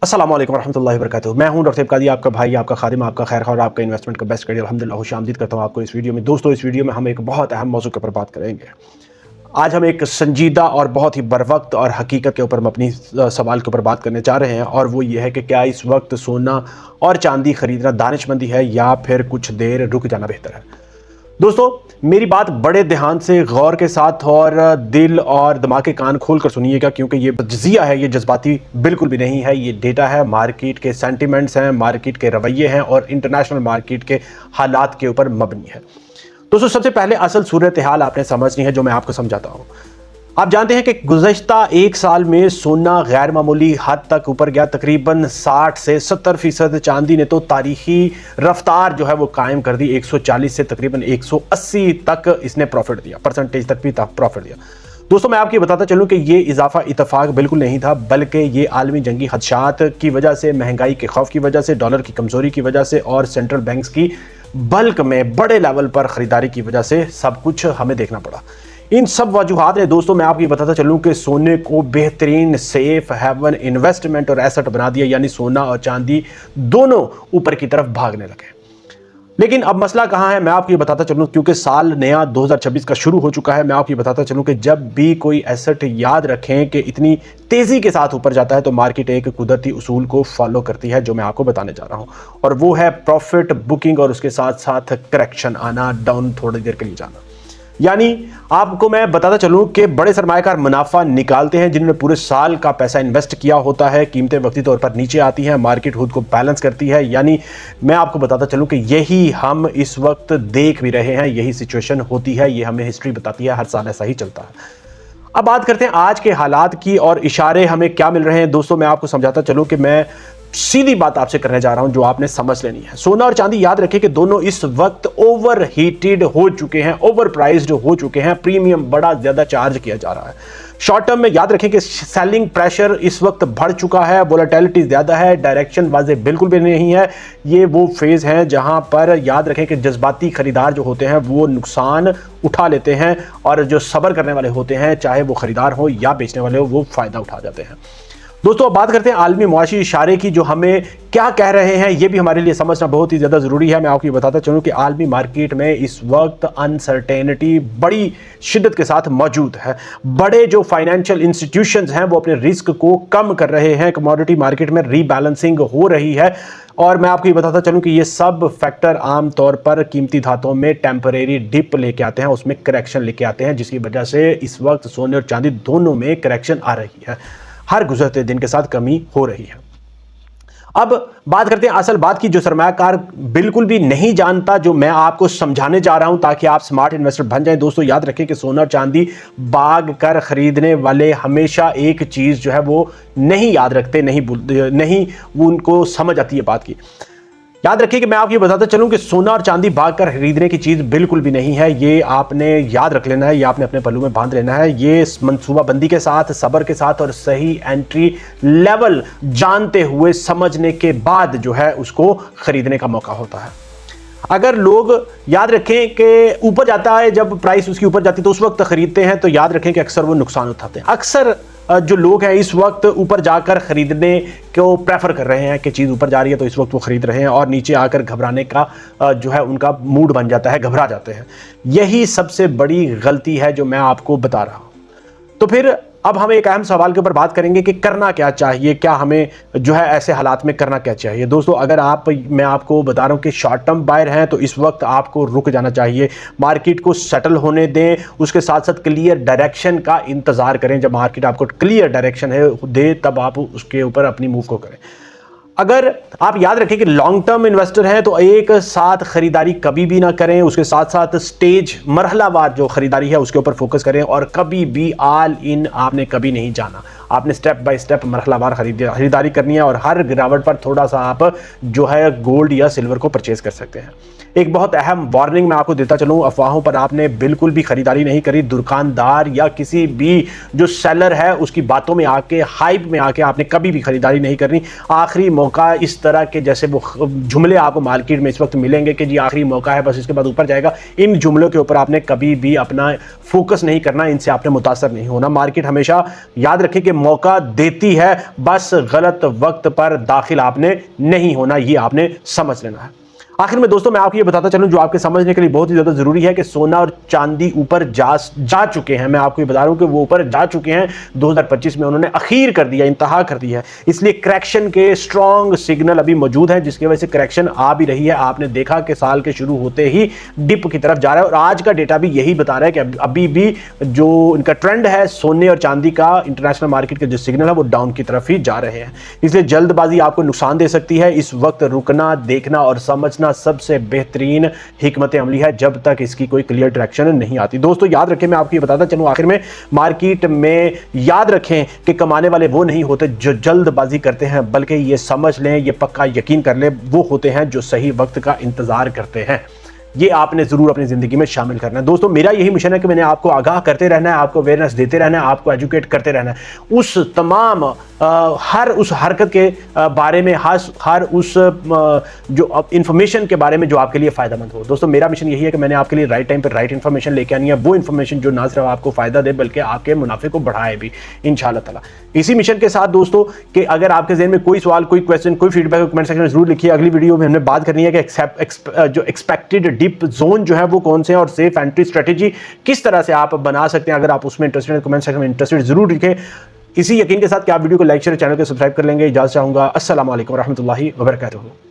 अस्सलाम वालेकुम रहमतुल्लाहि व बरकातुहू। मैं हूं डॉक्टर सैयद कादी, आपका भाई, आपका खादिम, आपका खैर खा और आपका इन्वेस्टमेंट का बेस्ट गाइड। अल्हम्दुलिल्लाह खुशामदीद करता हूं आपको इस वीडियो में। दोस्तों, इस वीडियो में हम एक बहुत अहम मौजू के ऊपर बात करेंगे। आज हम एक संजीदा और बहुत ही बरवक्त और हकीकत के ऊपर हम अपनी सवाल के ऊपर बात करने जा रहे हैं, और वो ये है कि क्या इस वक्त सोना और चांदी खरीदना दानिशमंदी है या फिर कुछ देर रुक जाना बेहतर है। दोस्तों, मेरी बात बड़े ध्यान से, गौर के साथ और दिल और दिमाग के कान खोल कर सुनिएगा, क्योंकि ये तज्जिया है, ये जज्बाती बिल्कुल भी नहीं है। ये डेटा है, मार्केट के सेंटिमेंट्स हैं, मार्केट के रवैये हैं और इंटरनेशनल मार्केट के हालात के ऊपर मबनी है। दोस्तों, सबसे पहले असल सूरत हाल आपने समझनी है, जो मैं आपको समझाता हूँ। आप जानते हैं कि गुज़श्ता एक साल में सोना गैर मामूली हद तक ऊपर गया, तकरीबन 60 से 70%। चांदी ने तो तारीखी रफ्तार जो है वो कायम कर दी, 140 से तकरीबन 180 तक इसने प्रॉफिट दिया, परसेंटेज तक भी प्रॉफिट दिया। दोस्तों, मैं आपको बताता चलूं कि ये इजाफा इतफाक बिल्कुल नहीं था, बल्कि ये आलमी जंगी खदशात की वजह से, महंगाई के खौफ की वजह से, डॉलर की कमज़ोरी की वजह से और सेंट्रल बैंक्स की बल्क में बड़े लेवल पर ख़रीदारी की वजह से सब कुछ हमें देखना पड़ा। इन सब वजूहात ने दोस्तों, मैं आपको बताता चलूं कि सोने को बेहतरीन सेफ हेवन इन्वेस्टमेंट और एसेट बना दिया, यानी सोना और चांदी दोनों ऊपर की तरफ भागने लगे। लेकिन अब मसला कहां है, मैं आपको बताता चलूं, क्योंकि साल नया 2026 का शुरू हो चुका है। मैं आपको बताता चलूं कि जब भी कोई एसेट, याद रखें कि इतनी तेजी के साथ ऊपर जाता है तो मार्केट एक कुदरती उसूल को फॉलो करती है, जो मैं आपको बताने जा रहा हूं, और वो है प्रॉफिट बुकिंग और उसके साथ साथ करेक्शन आना, डाउन थोड़ी देर के लिए जाना। यानी आपको मैं बताता चलूं कि बड़े सरमाएकार मुनाफा निकालते हैं जिन्होंने पूरे साल का पैसा इन्वेस्ट किया होता है, कीमतें वक्ती तौर पर नीचे आती हैं, मार्केट खुद को बैलेंस करती है। यानी मैं आपको बताता चलूं कि यही हम इस वक्त देख भी रहे हैं, यही सिचुएशन होती है, ये हमें हिस्ट्री बताती है, हर साल ऐसा ही चलता है। अब बात करते हैं आज के हालात की और इशारे हमें क्या मिल रहे हैं। दोस्तों, मैं आपको समझाता चलूं कि मैं सीधी बात आपसे करने जा रहा हूं, जो आपने समझ लेनी है। सोना और चांदी, याद रखें कि दोनों इस वक्त ओवर हीटेड हो चुके हैं, ओवर प्राइस्ड हो चुके हैं, प्रीमियम बड़ा ज्यादा चार्ज किया जा रहा है। शॉर्ट टर्म में याद रखें कि सेलिंग प्रेशर इस वक्त बढ़ चुका है, वोलेटिलिटी ज्यादा है, डायरेक्शन वाजे बिल्कुल भी नहीं है। ये वो फेज है जहां पर याद रखें कि जज्बाती खरीदार जो होते हैं वो नुकसान उठा लेते हैं, और जो सब्र करने वाले होते हैं, चाहे वो खरीदार हो या बेचने वाले हो, वो फायदा उठा जाते हैं। दोस्तों, अब बात करते हैं आलमी मुआशी इशारे की, जो हमें क्या कह रहे हैं, ये भी हमारे लिए समझना बहुत ही ज़्यादा ज़रूरी है। मैं आपको ये बताता चलूँ कि आलमी मार्केट में इस वक्त अनसर्टेनिटी बड़ी शिद्दत के साथ मौजूद है। बड़े जो फाइनेंशियल इंस्टीट्यूशंस हैं वो अपने रिस्क को कम कर रहे हैं, कमोडिटी मार्केट में रीबैलेंसिंग हो रही है, और मैं आपको ये बताता चलूँ कि ये सब फैक्टर आमतौर पर कीमती धातुओं में टेम्परेरी डिप लेके आते हैं, उसमें करेक्शन लेके आते हैं, जिसकी वजह से इस वक्त सोने और चांदी दोनों में करेक्शन आ रही है, हर गुजरते दिन के साथ कमी हो रही है। अब बात करते हैं असल बात की, जो सरमायाकार बिल्कुल भी नहीं जानता, जो मैं आपको समझाने जा रहा हूं ताकि आप स्मार्ट इन्वेस्टर बन जाएं। दोस्तों, याद रखें कि सोना और चांदी भाग कर खरीदने वाले हमेशा एक चीज जो है वो नहीं याद रखते, नहीं वो उनको समझ आती है बात की। याद रखिए कि मैं आपको ये बताता चलूं कि सोना और चांदी भाग कर खरीदने की चीज बिल्कुल भी नहीं है। ये आपने याद रख लेना है, ये आपने अपने पल्लू में बांध लेना है। ये मनसूबाबंदी के साथ, सब्र के साथ और सही एंट्री लेवल जानते हुए, समझने के बाद जो है उसको खरीदने का मौका होता है। अगर लोग याद रखें कि ऊपर जाता है, जब प्राइस उसकी ऊपर जाती है तो उस वक्त खरीदते हैं, तो याद रखें कि अक्सर वो नुकसान उठाते हैं। अक्सर जो लोग हैं इस वक्त ऊपर जाकर खरीदने को प्रेफर कर रहे हैं कि चीज़ ऊपर जा रही है तो इस वक्त वो खरीद रहे हैं, और नीचे आकर घबराने का जो है उनका मूड बन जाता है, घबरा जाते हैं। यही सबसे बड़ी गलती है जो मैं आपको बता रहा हूँ। तो फिर अब हम एक अहम सवाल के ऊपर बात करेंगे कि करना क्या चाहिए, क्या हमें जो है ऐसे हालात में करना क्या चाहिए। दोस्तों, अगर मैं आपको बता रहा हूं कि शॉर्ट टर्म बायर हैं तो इस वक्त आपको रुक जाना चाहिए, मार्केट को सेटल होने दें, उसके साथ साथ क्लियर डायरेक्शन का इंतजार करें। जब मार्केट आपको क्लियर डायरेक्शन है दे, तब आप उसके ऊपर अपनी मूव को करें। अगर आप याद रखें कि लॉन्ग टर्म इन्वेस्टर हैं तो एक साथ खरीदारी कभी भी ना करें, उसके साथ साथ स्टेज मरहलावार जो खरीदारी है उसके ऊपर फोकस करें, और कभी भी ऑल इन आपने कभी नहीं जाना। आपने स्टेप बाय स्टेप मरहलावार खरीदारी करनी है, और हर गिरावट पर थोड़ा सा आप जो है गोल्ड या सिल्वर को परचेज कर सकते हैं। एक बहुत अहम वार्निंग मैं आपको देता चलूं, अफवाहों पर आपने बिल्कुल भी खरीदारी नहीं करी। दुकानदार या किसी भी जो सेलर है उसकी बातों में आके, हाइप में आके आपने कभी भी खरीदारी नहीं करनी। आखिरी मौका इस तरह के जैसे वो जुमले आपको मार्केट में इस वक्त मिलेंगे कि जी आखिरी मौका है, बस इसके बाद ऊपर जाएगा, इन जुमलों के ऊपर आपने कभी भी अपना फोकस नहीं करना, इनसे आपने मुतासर नहीं होना। मार्केट हमेशा याद रखें कि मौका देती है, बस गलत वक्त पर दाखिल आपने नहीं होना, ये आपने समझ लेना है। आखिर में दोस्तों मैं आपको ये बताता चलूं जो आपके समझने के लिए बहुत ही ज्यादा जरूरी है कि सोना और चांदी ऊपर जा चुके हैं। मैं आपको ये बता रहा हूं कि वो ऊपर जा चुके हैं। 2025 में उन्होंने अखीर कर दिया, इंतहा कर दिया है, इसलिए करेक्शन के स्ट्रॉन्ग सिग्नल अभी मौजूद है, जिसकी वजह से करेक्शन आ भी रही है। आपने देखा कि साल के शुरू होते ही डिप की तरफ जा रहा है और आज का डेटा भी यही बता रहा है कि अभी भी जो इनका ट्रेंड है सोने और चांदी का, इंटरनेशनल मार्केट के जो सिग्नल है वो डाउन की तरफ ही जा रहे हैं। इसलिए जल्दबाजी आपको नुकसान दे सकती है। इस वक्त रुकना, देखना और समझना सबसे बेहतरीन हिकमत अमली है जब तक इसकी कोई क्लियर डायरेक्शन नहीं आती। दोस्तों याद रखें, मैं आपको ये बताता चलूं आखिर में, मार्केट में याद रखें कि कमाने वाले वो नहीं होते जो जल्दबाजी करते हैं, बल्कि ये समझ लें, ये पक्का यकीन कर लें, वो होते हैं जो सही वक्त का इंतजार करते हैं। ये आपने जरूर अपनी जिंदगी में शामिल करना है। दोस्तों मेरा यही मिशन है कि मैंने आपको आगाह करते रहना है, आपको अवेयरनेस देते रहना है, आपको एजुकेट करते रहना है उस तमाम हर उस हरकत के बारे में, हर उस जो इंफॉर्मेशन के बारे में जो आपके लिए फायदेमंद हो। दोस्तों मेरा मिशन यही है कि मैंने आपके लिए राइट टाइम पर राइट इंफॉर्मेशन लेके आनी है, वो इंफॉर्मेशन जो ना सिर्फ आपको फायदा दे बल्कि आपके मुनाफे को बढ़ाए भी इंशाल्लाह ताला। इसी मिशन के साथ दोस्तों कि अगर आपके ज़हन में कोई सवाल, कोई क्वेश्चन, कोई फीडबैक कमेंट सेक्शन में जरूर लिखिए। अगली वीडियो में हमने बात करनी है कि जो एक्सपेक्टेड डिप जोन जो है वो कौन से हैं और सेफ एंट्री स्ट्रेटेजी किस तरह से आप बना सकते हैं। अगर आप उसमें इंटरेस्टेड हैं, कमेंट सेक्शन में इंटरेस्टेड जरूर लिखें। इसी यकीन के साथ कि आप वीडियो को लाइक शेयर, चैनल को सब्सक्राइब कर लेंगे। इजाज़त चाहूँगा। अस्सलाम वालेकुम रहमतुल्लाहि व बरकातुहू।